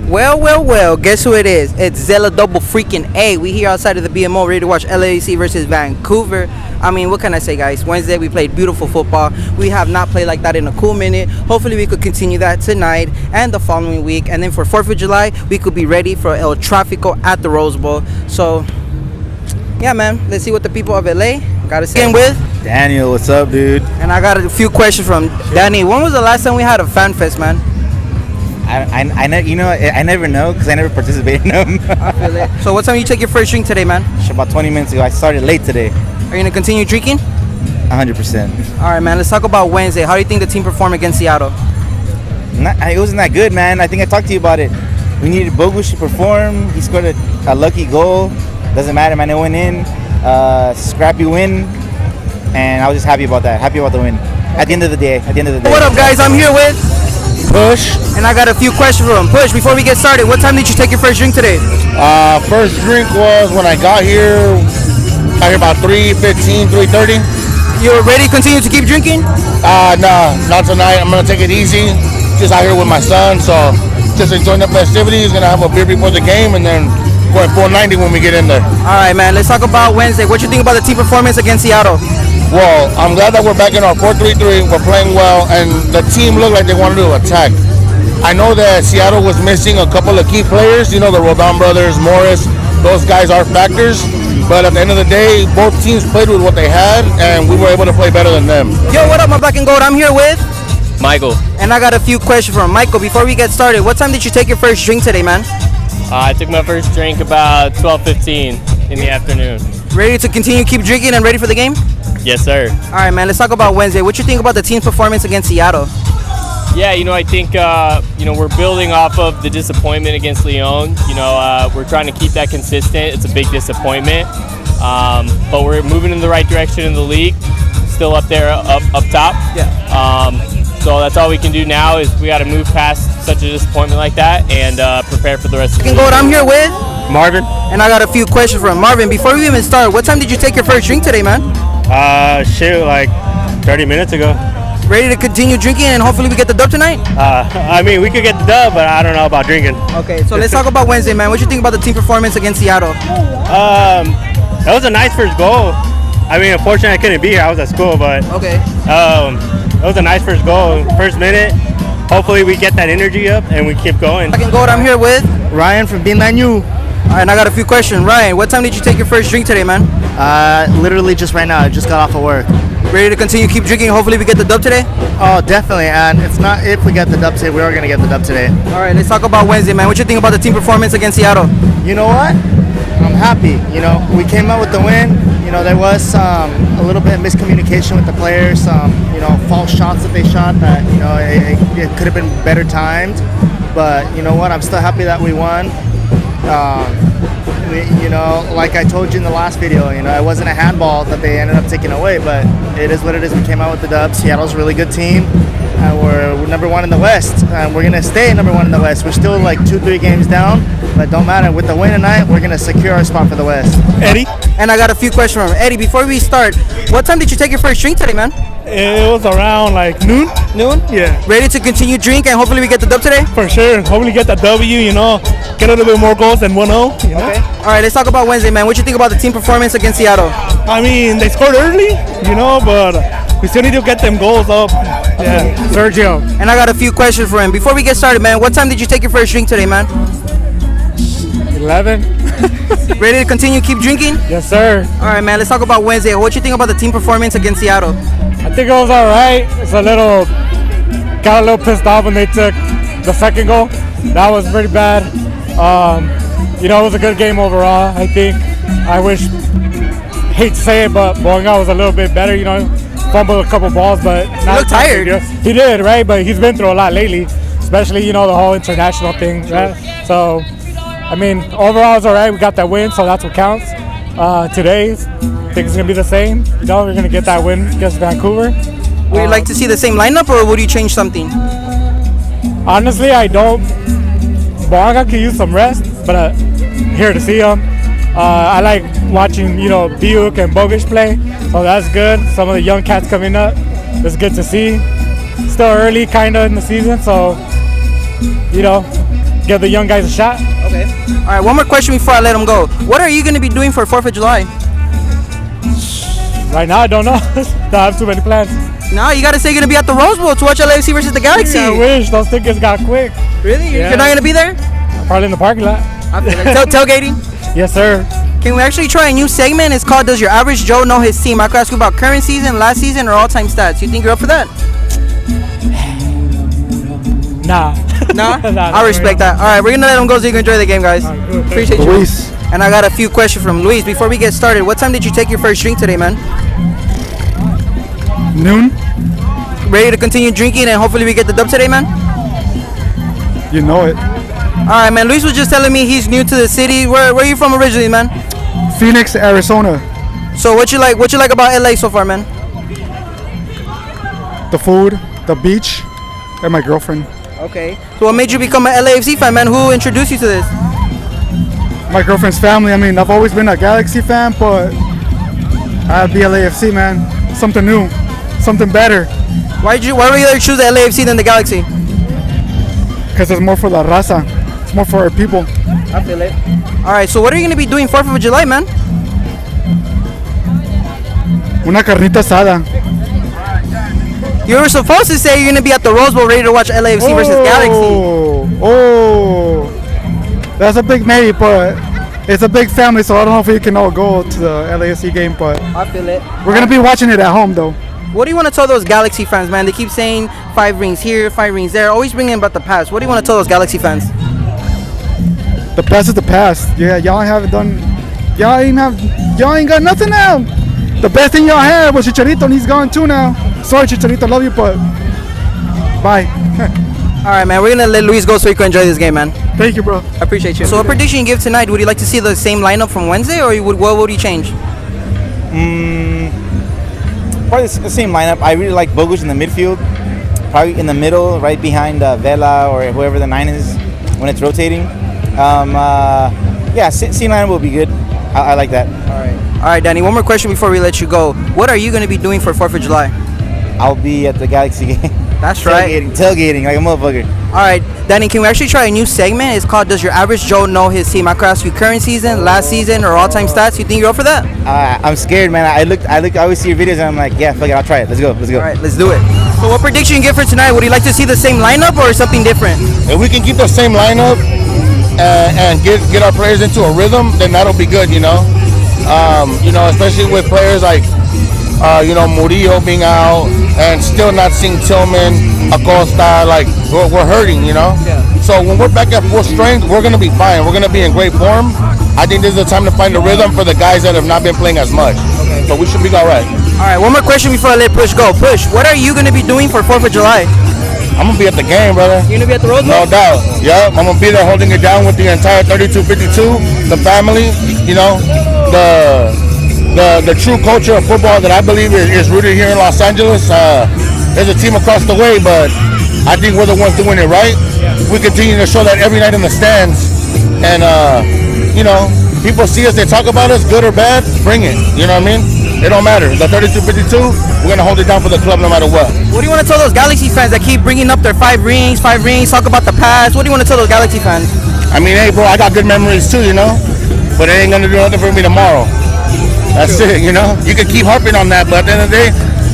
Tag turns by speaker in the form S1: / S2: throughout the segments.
S1: Well, guess who it is? It's Zella Double freaking A. We here outside of the BMO ready to watch LAFC versus Vancouver. I mean, what can I say, guys? Wednesday, we played beautiful football. We have not played like that in a cool minute. Hopefully, we could continue that tonight and the following week. And then for 4th of July, we could be ready for El Tráfico at the Rose Bowl. So, yeah, man. Let's see what the people of LA got to say. With
S2: Daniel, what's up, dude?
S1: And I got a few questions from Danny. When was the last time we had a fan fest, man?
S2: I never know because I never participated in them.
S1: I feel it. So what time you take your first drink today, man?
S2: About 20 minutes ago. I started late today.
S1: Are you going to continue drinking?
S2: 100%.
S1: All right, man. Let's talk about Wednesday. How do you think the team performed against Seattle?
S2: It wasn't that good, man. I think I talked to you about it. We needed Bogusz to perform. He scored a lucky goal. Doesn't matter, man. It went in. Scrappy win. And I was just happy about that. Happy about the win. At the end of the day.
S1: What up, guys? I'm here with
S3: Push.
S1: And I got a few questions for him. Push, before we get started, what time did you take your first drink today?
S3: First drink was when I got here about 3:15, 3:30.
S1: You ready to continue to keep drinking?
S3: No, not tonight. I'm going to take it easy. Just out here with my son, so just enjoying the festivities. Going to have a beer before the game, and then going 490 when we get in there.
S1: All right, man. Let's talk about Wednesday. What you think about the team performance against Seattle?
S3: Well, I'm glad that we're back in our 4-3-3. We're playing well, and the team looked like they wanted to attack. I know that Seattle was missing a couple of key players. You know, the Rodon brothers, Morris, those guys are factors. But at the end of the day, both teams played with what they had, and we were able to play better than them.
S1: Yo, what up, my black and gold? I'm here with
S4: Michael.
S1: And I got a few questions from Michael. Before we get started, what time did you take your first drink today, man?
S4: I took my first drink about 12:15 in the afternoon.
S1: Ready to continue keep drinking and ready for the game?
S4: Yes, sir.
S1: All right, man. Let's talk about Wednesday. What you think about the team's performance against Seattle?
S4: Yeah, I think we're building off of the disappointment against Lyon. We're trying to keep that consistent. It's a big disappointment, but we're moving in the right direction in the league. Still up there, up top.
S1: Yeah.
S4: So that's all we can do now is we got to move past such a disappointment like that and prepare for the rest of the season.
S1: I'm here with
S3: Marvin.
S1: And I got a few questions from Marvin. Before we even start, what time did you take your first drink today, man?
S5: Like 30 minutes ago.
S1: Ready to continue drinking and hopefully we get the dub tonight?
S5: We could get the dub, but I don't know about drinking.
S1: Okay, so let's talk about Wednesday, man. What you think about the team performance against Seattle?
S5: That was a nice first goal. Unfortunately, I couldn't be here. I was at school, but
S1: Okay.
S5: That was a nice first goal. First minute. Hopefully, we get that energy up and we keep going.
S1: Black and gold, I'm here with
S2: Ryan from BMU.
S1: All right, and I got a few questions. Ryan, what time did you take your first drink today, man?
S2: Literally just right now. I just got off of work.
S1: Ready to continue keep drinking? Hopefully we get the dub today?
S2: Oh, definitely. And it's not if we get the dub today. We are going to get the dub today.
S1: All right, let's talk about Wednesday, man. What you think about the team performance against Seattle?
S2: You know what? I'm happy. We came out with the win. There was a little bit of miscommunication with the players, some, false shots that they shot that, it could have been better timed. But you know what? I'm still happy that we won. Like I told you in the last video, it wasn't a handball that they ended up taking away, but it is what it is. We came out with the dub. Seattle's a really good team. We're number one in the West, and we're going to stay number one in the West. We're still like 2-3 games down, but don't matter. With the win tonight, we're going to secure our spot for the West.
S5: Eddie?
S1: And I got a few questions from Eddie. Before we start, what time did you take your first drink today, man?
S5: It was around like noon.
S1: Noon?
S5: Yeah.
S1: Ready to continue drink and hopefully we get the dub today?
S5: For sure. Hopefully get that W, get a little bit more goals than 1-0.
S1: Okay. All right, let's talk about Wednesday, man. What you think about the team performance against Seattle?
S5: They scored early, but we still need to get them goals up. Yeah. Sergio.
S1: And I got a few questions for him. Before we get started, man, what time did you take your first drink today, man?
S5: 11.
S1: Ready to continue keep drinking?
S5: Yes, sir.
S1: All right, man, let's talk about Wednesday. What you think about the team performance against Seattle?
S5: I think it was all right. Got a little pissed off when they took the second goal. That was pretty bad. It was a good game overall, I think. Hate to say it, but Boanga was a little bit better, fumbled a couple balls, but
S1: he looked tired.
S5: He did, right? But he's been through a lot lately, especially, the whole international thing, right? So, overall it's all right. We got that win, so that's what counts. Today, I think it's going to be the same. We're going to get that win against Vancouver.
S1: Would you like to see the same lineup, or would you change something?
S5: Honestly, I don't. Boanga could use some rest, but here to see him. I like watching, Biuk and Bogusz play, so that's good. Some of the young cats coming up, it's good to see. Still early, kind of, in the season, so, give the young guys a shot.
S1: Okay. All right, one more question before I let them go. What are you going to be doing for 4th of July?
S5: Right now, I don't know. Don't have too many plans.
S1: No, you got to say you're going to be at the Rose Bowl to watch LAFC versus the Galaxy.
S5: I wish those tickets got quick.
S1: Really?
S5: Yeah.
S1: You're not going to be there?
S5: Probably in the parking lot.
S1: I feel like tailgating?
S5: Yes, sir.
S1: Can we actually try a new segment? It's called Does Your Average Joe Know His Team? I could ask you about current season, last season, or all-time stats. You think you're up for that?
S5: Nah.
S1: Nah?
S5: Nah,
S1: I respect that. All right, we're going to let them go so you can enjoy the game, guys. Appreciate you.
S2: Luis.
S1: And I got a few questions from Luis. Before we get started, what time did you take your first drink today, man?
S2: Noon.
S1: Ready to continue drinking and hopefully we get the dub today, man?
S2: You know it.
S1: All right, man. Luis was just telling me he's new to the city. Where are you from originally, man?
S2: Phoenix, Arizona.
S1: So what you like about LA so far, man?
S2: The food, the beach, and my girlfriend.
S1: Okay. So what made you become an LAFC fan, man? Who introduced you to this?
S2: My girlfriend's family. I mean, I've always been a Galaxy fan, but I'd be LAFC, man. Something new, something better.
S1: Why would you rather choose the LAFC than the Galaxy?
S2: Because it's more for la raza. It's more for our people.
S1: I feel it. All right. So what are you gonna be doing 4th of July, man?
S2: Una carnita asada.
S1: You were supposed to say you're gonna be at the Rose Bowl ready to watch LAFC versus Galaxy.
S2: Oh, that's a big maybe, but it's a big family, so I don't know if we can all go to the LAFC game, but
S1: I feel it.
S2: we're gonna be watching it at home, though.
S1: What do you want to tell those Galaxy fans, man? They keep saying 5 rings here, 5 rings there, always bringing about the past. What do you want to tell those Galaxy fans?
S2: The past is the past. Yeah, y'all haven't done. Y'all ain't got nothing now. The best thing y'all had was Chicharito, and he's gone too now. Sorry, Chicharito, love you, but bye.
S1: All right, man. We're gonna let Luis go so he can enjoy this game, man.
S2: Thank you, bro.
S1: I appreciate you. So, what prediction you give tonight? Would you like to see the same lineup from Wednesday, or what would you change?
S6: Probably the same lineup. I really like Bogusz in the midfield. Probably in the middle, right behind Vela or whoever the 9 is when it's rotating. Yeah, same lineup will be good. I like that.
S1: All right, Danny. One more question before we let you go. What are you going to be doing for 4th of July?
S6: I'll be at the Galaxy game.
S1: That's right.
S6: Tailgating like a motherfucker.
S1: All right, Danny. Can we actually try a new segment? It's called Does Your Average Joe Know His Team? I could ask you current season, last season, or all-time stats. You think you're up for that?
S6: I'm scared, man. I always see your videos and I'm like, yeah, fuck it, I'll try it. Let's go.
S1: All right, let's do it. So, what prediction you give for tonight? Would you like to see the same lineup or something different?
S3: If we can keep the same lineup and get our players into a rhythm, then that'll be good, you know. Especially with players like, Murillo being out and still not seeing Tillman, Acosta, like we're hurting, you know.
S1: Yeah.
S3: So when we're back at full strength, we're gonna be fine. We're gonna be in great form. I think this is the time to find the rhythm for the guys that have not been playing as much. Okay. So we should be all right.
S1: All right, one more question before I let Push go. Push, what are you going to be doing for 4th of July?
S3: I'm gonna be at the game, brother.
S1: You're going to be at the Rose Bowl?
S3: No doubt. Yep, I'm gonna be there holding it down with the entire 3252, the family. You know, the true culture of football that I believe is rooted here in Los Angeles. There's a team across the way, but I think we're the ones doing it right. We continue to show that every night in the stands, and people see us, they talk about us, good or bad, bring it. You know what I mean? It don't matter. The 3252, we're gonna hold it down for the club no matter what.
S1: What do you want to tell those Galaxy fans that keep bringing up their 5 rings, talk about the past? What do you want to tell those Galaxy fans?
S3: I mean, hey, bro, I got good memories too, you know, but it ain't gonna do nothing for me tomorrow. That's it, you know. You can keep harping on that, but at the end of the day,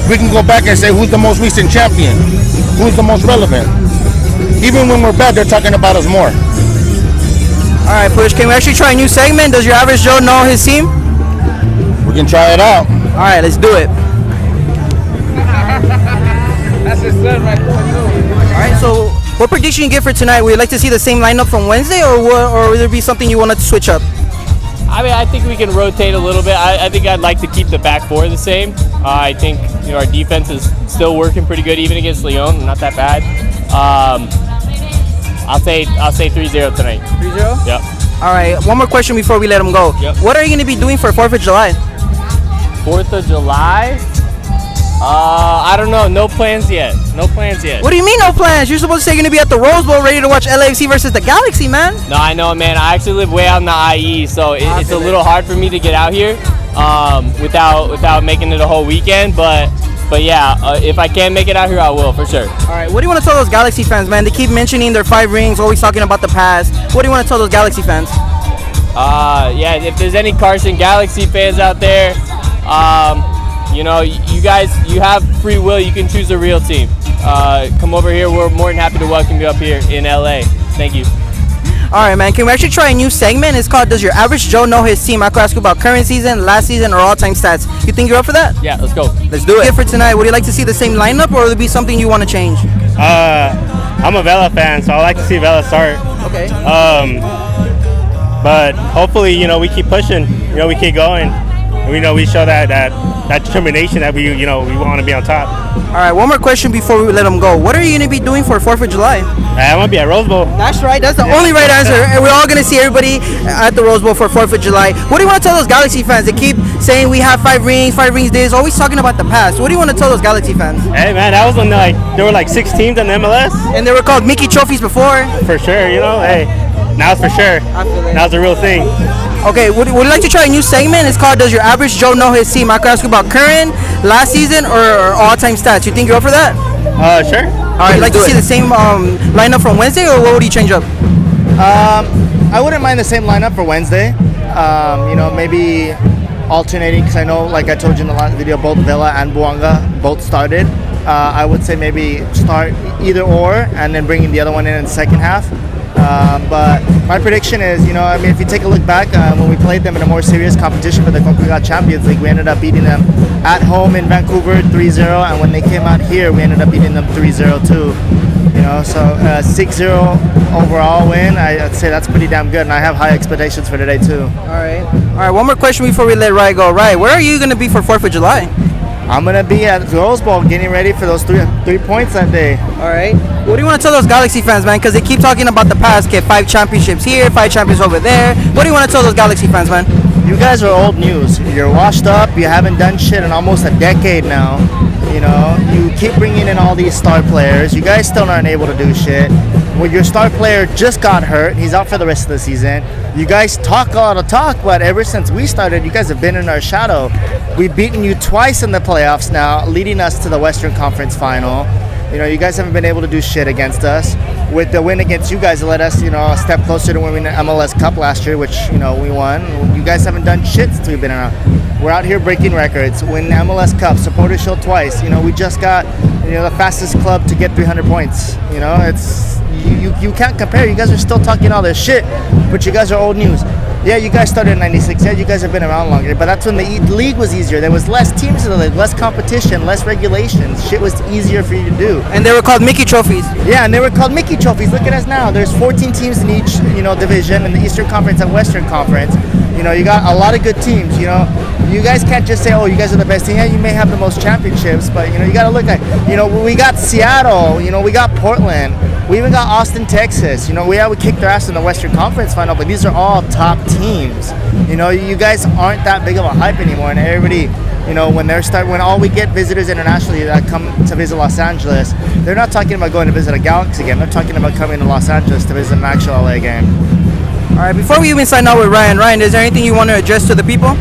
S3: we can go back and say who's the most recent champion, who's the most relevant. Even when we're bad, they're talking about us more.
S1: All right, Push, can we actually try a new segment? Does your average Joe know his team?
S3: We can try it out.
S1: All right, let's do it.
S7: That's his son right there.
S1: All right, so what prediction you give for tonight? Would you like to see the same lineup from Wednesday, or would there be something you wanted to switch up?
S4: I mean, I think we can rotate a little bit. I think I'd like to keep the back four the same. I think our defense is still working pretty good, even against Leon. Not that bad. I'll say 3-0 tonight.
S1: 3-0?
S4: Yep.
S1: All right, one more question before we let him go.
S4: Yep.
S1: What are you going to be doing for 4th of July?
S4: 4th of July? I don't know. No plans yet.
S1: What do you mean no plans? You're supposed to say you're going to be at the Rose Bowl ready to watch LAFC versus the Galaxy, man.
S4: No, I know, man. I actually live way out in the IE, so it's a little hard for me to get out here without making it a whole weekend. But But yeah, if I can make it out here, I will for sure.
S1: All right, what do you want to tell those Galaxy fans, man? They keep mentioning their 5 rings, always talking about the past. What do you want to tell those Galaxy fans?
S4: Yeah, if there's any Carson Galaxy fans out there, you know, you guys, you have free will. You can choose a real team. Come over here. We're more than happy to welcome you up here in LA. Thank you.
S1: All right, man. Can we actually try a new segment? It's called "Does Your Average Joe Know His Team?" I could ask you about current season, last season, or all-time stats. You think you're up for that?
S4: Yeah, let's go.
S1: Let's do it. For tonight, would you like to see the same lineup, or would it be something you want to change?
S8: I'm a Vela fan, so I like to see Vela start.
S1: Okay.
S8: But hopefully, you know, we keep pushing. You know, we keep going. We know we show that determination that we want to be on top.
S1: All right, one more question before we let them go. What are you going to be doing for 4th of July?
S8: I'm going to be at Rose Bowl.
S1: That's right. That's the only right answer. And we're all going to see everybody at the Rose Bowl for 4th of July. What do you want to tell those Galaxy fans that keep saying we have 5 rings this, always talking about the past? What do you want to tell those Galaxy fans?
S8: Hey, man, that was when there were like 6 teams in the MLS.
S1: And they were called Mickey Trophies before.
S8: For sure, you know. Hey, now it's for sure.
S1: I feel it.
S8: Now it's a real thing.
S1: Okay, would you like to try a new segment? It's called "Does Your Average Joe Know His Team?" I could ask you about current, last season, or all-time stats. You think you're up for that?
S8: Sure.
S1: All right, like to see the same lineup from Wednesday, or what would you change up?
S2: I wouldn't mind the same lineup for Wednesday. You know, maybe alternating, because I know, like I told you in the last video, both Vela and Buanga both started. I would say maybe start either or, and then bringing the other one in the second half. But my prediction is, you know, I mean, if you take a look back when we played them in a more serious competition for the CONCACAF Champions League, we ended up beating them at home in Vancouver 3-0, and when they came out here, we ended up beating them 3-0 too. You know, so 6-0 overall win, I'd say that's pretty damn good, and I have high expectations for today too.
S1: All right. One more question before we let Rai go. Rai, where are you going to be for 4th of July?
S2: I'm going to be at the Rose Bowl getting ready for those three points that day.
S1: All right. What do you want to tell those Galaxy fans, man? Because they keep talking about the past. Get 5 championships here, 5 championships over there. What do you want to tell those Galaxy fans, man?
S2: You guys are old news. You're washed up. You haven't done shit in almost a decade now. You know, you keep bringing in all these star players. You guys still aren't able to do shit. Well, your star player just got hurt. He's out for the rest of the season. You guys talk a lot of talk, but ever since we started, you guys have been in our shadow. We've beaten you twice in the playoffs now, leading us to the Western Conference Final. You know, you guys haven't been able to do shit against us. With the win against you guys, it let us, you know, a step closer to winning the MLS Cup last year, which, you know, we won. You guys haven't done shit since we've been around. We're out here breaking records, winning the MLS Cup, supporters show twice. You know, we just got, you know, the fastest club to get 300 points. You know, it's you can't compare. You guys are still talking all this shit, but you guys are old news. Yeah, you guys started in 96. Yeah, you guys have been around longer, but that's when the league was easier. There was less teams in the league, less competition, less regulations. Shit was easier for you to do.
S1: And they were called Mickey Trophies.
S2: Yeah, and they were called Mickey Trophies. Look at us now. There's 14 teams in each, you know, division in the Eastern Conference and Western Conference. You know, you got a lot of good teams. You know, you guys can't just say, oh, you guys are the best team. Yeah, you may have the most championships, but, you know, you got to look at, you know, we got Seattle, you know, we got Portland. We even got Austin, Texas. You know, we kicked their ass in the Western Conference final, but these are all top teams. You know, you guys aren't that big of a hype anymore, and everybody, you know, when all we get visitors internationally that come to visit Los Angeles, they're not talking about going to visit a Galaxy game. They're talking about coming to Los Angeles to visit an actual LA game.
S1: All right, before we even sign out with Ryan, is there anything you want to address to the people?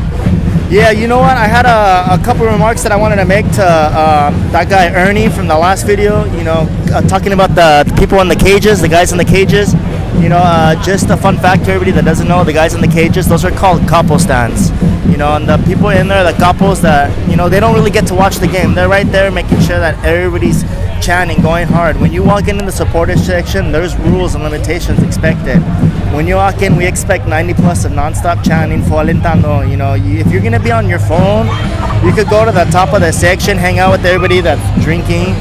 S2: Yeah, you know what? I had a couple remarks that I wanted to make to that guy Ernie from the last video. You know, talking about the people in the cages, the guys in the cages. You know, just a fun fact to everybody that doesn't know, the guys in the cages, those are called capo stands. You know, and the people in there, the capos that, you know, they don't really get to watch the game. They're right there making sure that everybody's chanting, going hard. When you walk into the supporters section, there's rules and limitations expected. When you walk in, we expect 90 plus of non-stop chanting, alentando. You know, if you're gonna be on your phone, you could go to the top of the section, hang out with everybody that's drinking,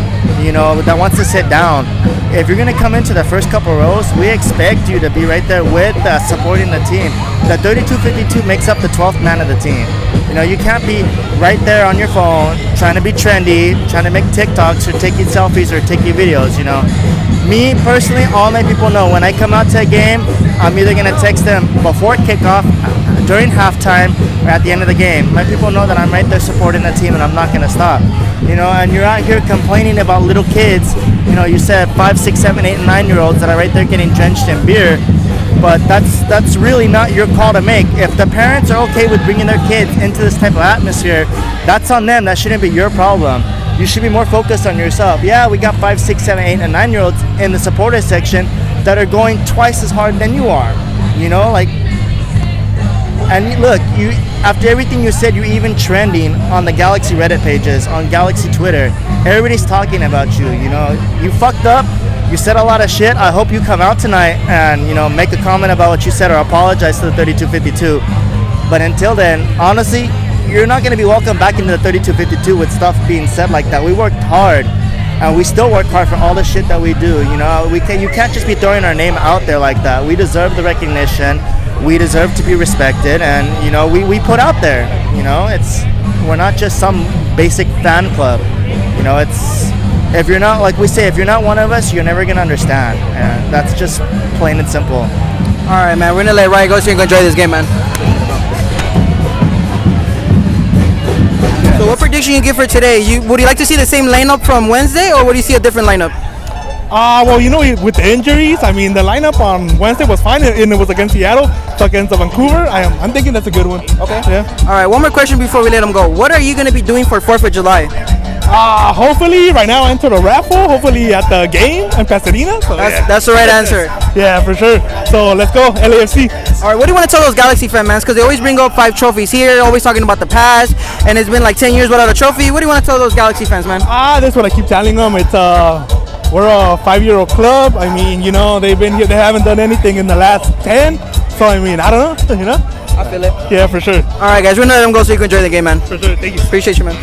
S2: you know, that wants to sit down. If you're gonna come into the first couple rows, we expect you to be right there with supporting the team. The 3252 makes up the 12th man of the team. You know, you can't be right there on your phone trying to be trendy, trying to make TikToks or taking selfies or taking videos, you know. Me, personally, all my people know when I come out to a game, I'm either going to text them before kickoff, during halftime, or at the end of the game. My people know that I'm right there supporting the team and I'm not going to stop. You know, and you're out here complaining about little kids. You know, you said 5, 6, 7, 8, and 9-year-olds that are right there getting drenched in beer. But that's really not your call to make. If the parents are okay with bringing their kids into this type of atmosphere, that's on them. That shouldn't be your problem. You should be more focused on yourself. Yeah, we got 5, 6, 7, 8, and 9-year-olds in the supporters section that are going twice as hard than you are. You know, like, and look, you after everything you said, you're even trending on the Galaxy Reddit pages, on Galaxy Twitter. Everybody's talking about you. You know, you fucked up. You said a lot of shit. I hope you come out tonight and, you know, make a comment about what you said or apologize to the 3252. But until then, honestly, you're not going to be welcome back into the 3252 with stuff being said like that. We worked hard, and we still work hard for all the shit that we do. You know, you can't just be throwing our name out there like that. We deserve the recognition. We deserve to be respected, and you know, we put out there. You know, we're not just some basic fan club. You know, if you're not, like we say, if you're not one of us, you're never gonna understand. And that's just plain and simple.
S1: All right, man. We're gonna let Ryan go so you can enjoy this game, man. So, what prediction you give for today? Would you like to see the same lineup from Wednesday, or would you see a different lineup?
S5: Well, you know, with the injuries, I mean, the lineup on Wednesday was fine, and it was against Seattle, so against Vancouver. I'm thinking that's a good one.
S1: Okay.
S5: Yeah.
S1: All right, one more question before we let them go. What are you going to be doing for 4th of July?
S5: Hopefully, right now I entered a raffle, hopefully at the game in Pasadena. So
S1: That's the right answer.
S5: Yeah, for sure. So let's go, LAFC.
S1: All right, what do you want to tell those Galaxy fan man? Because they always bring up 5 trophies here, always talking about the past, and it's been like 10 years without a trophy. What do you want to tell those Galaxy fans, man?
S5: That's what I keep telling them. It's we're a 5-year-old club. I mean, you know, they've been here. They haven't done anything in the last 10. So I mean, I don't know. You know.
S1: I feel it.
S5: Yeah, for sure.
S1: All right, guys, we're gonna let them go so you can enjoy the game, man.
S5: For sure. Thank you.
S1: Appreciate you, man.